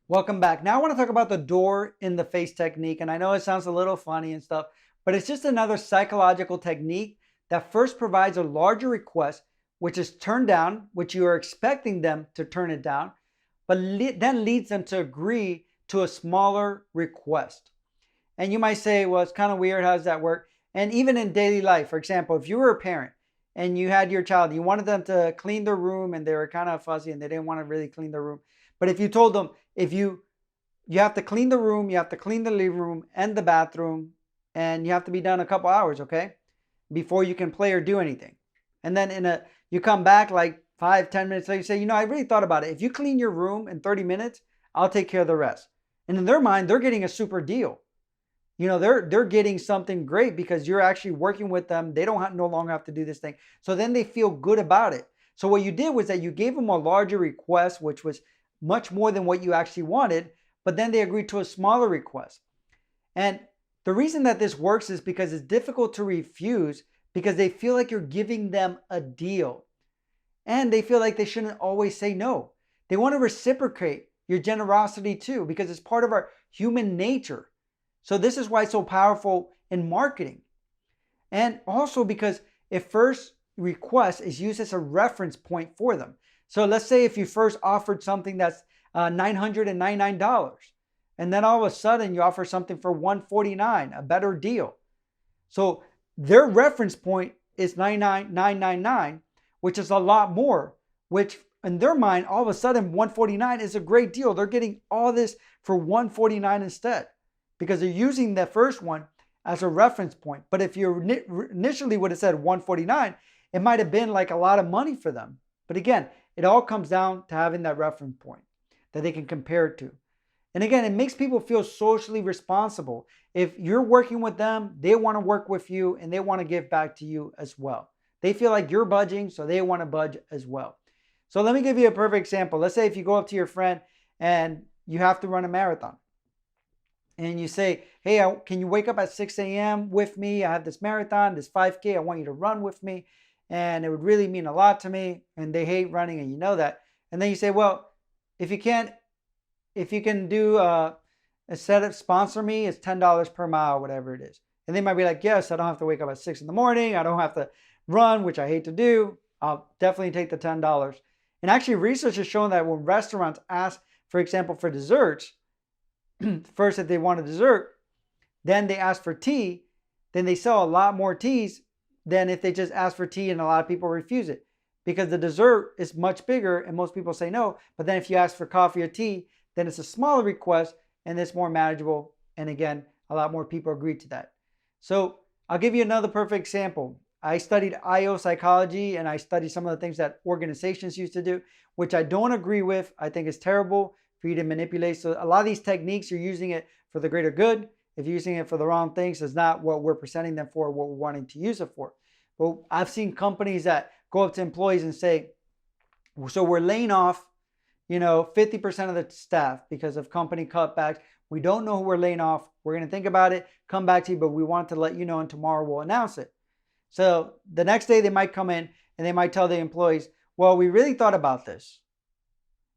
Welcome back. Now I want to talk about the door in the face technique. And I know it sounds a little funny and stuff, but it's just another psychological technique that first provides a larger request, which is turned down, which you are expecting them to turn it down, but then leads them to agree to a smaller request. And you might say, well, it's kind of weird. How does that work? And even in daily life, for example, if you were a parent and you had your child, you wanted them to clean their room and they were kind of fussy and they didn't want to really clean their room. But if you told them, if you have to clean the room, you have to clean the living room and the bathroom, and you have to be done a couple hours, okay? Before you can play or do anything. And then you come back like 5, 10 minutes later, you say, I really thought about it. If you clean your room in 30 minutes, I'll take care of the rest. And in their mind, they're getting a super deal. They're getting something great because you're actually working with them. They don't no longer have to do this thing. So then they feel good about it. So what you did was that you gave them a larger request, which was much more than what you actually wanted, but then they agreed to a smaller request. And the reason that this works is because it's difficult to refuse because they feel like you're giving them a deal. And they feel like they shouldn't always say no. They want to reciprocate your generosity too because it's part of our human nature. So this is why it's so powerful in marketing. And also because a first request is used as a reference point for them. So let's say if you first offered something that's $999, and then all of a sudden you offer something for $149, a better deal. So their reference point is 99999, which is a lot more, which in their mind, all of a sudden $149 is a great deal. They're getting all this for $149 instead because they're using the first one as a reference point. But if you initially would have said $149, it might have been like a lot of money for them. But again, it all comes down to having that reference point that they can compare it to. And again, it makes people feel socially responsible. If you're working with them, they want to work with you and they want to give back to you as well. They feel like you're budging, so they want to budge as well. So let me give you a perfect example. Let's say if you go up to your friend and you have to run a marathon. And you say, hey, can you wake up at 6 a.m. with me? I have this marathon, this 5K. I want you to run with me. And it would really mean a lot to me. And they hate running, and you know that. And then you say, well, if you can do instead of sponsor me, it's $10 per mile, whatever it is. And they might be like, yes, I don't have to wake up at 6 in the morning. I don't have to run, which I hate to do. I'll definitely take the $10. And actually, research has shown that when restaurants ask, for example, for desserts, first, if they want a dessert, then they ask for tea, then they sell a lot more teas than if they just ask for tea and a lot of people refuse it because the dessert is much bigger and most people say no. But then if you ask for coffee or tea, then it's a smaller request and it's more manageable. And again, a lot more people agree to that. So I'll give you another perfect example. I studied IO psychology and I studied some of the things that organizations used to do, which I don't agree with. I think it's terrible for you to manipulate. So a lot of these techniques, you're using it for the greater good. If you're using it for the wrong things, it's not what we're presenting them for, what we're wanting to use it for. But I've seen companies that go up to employees and say, so we're laying off, 50% of the staff because of company cutbacks. We don't know who we're laying off. We're going to think about it, come back to you, but we want to let you know, and tomorrow we'll announce it. So the next day they might come in and they might tell the employees, well, we really thought about this.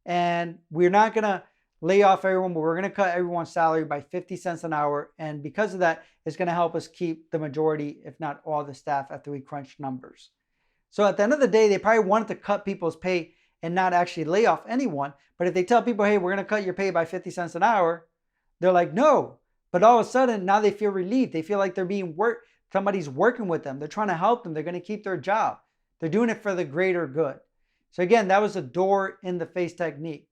And we're not going to lay off everyone, but we're going to cut everyone's salary by 50 cents an hour. And because of that, it's going to help us keep the majority, if not all the staff after we crunch numbers. So at the end of the day, they probably wanted to cut people's pay and not actually lay off anyone. But if they tell people, hey, we're going to cut your pay by 50 cents an hour, they're like, no. But all of a sudden, now they feel relieved. They feel like they're being worked. Somebody's working with them. They're trying to help them. They're going to keep their job. They're doing it for the greater good. So again, that was a door in the face technique.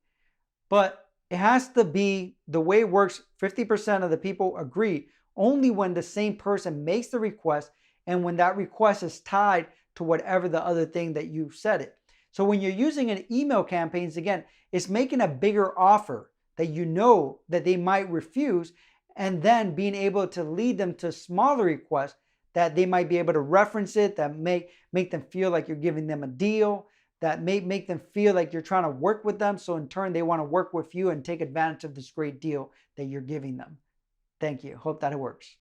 But it has to be the way it works. 50% of the people agree only when the same person makes the request and when that request is tied to whatever the other thing that you said it. So when you're using an email campaigns, again, it's making a bigger offer that you know that they might refuse, and then being able to lead them to smaller requests that they might be able to reference it, that make them feel like you're giving them a deal, that may make them feel like you're trying to work with them. So in turn, they want to work with you and take advantage of this great deal that you're giving them. Thank you. Hope that it works.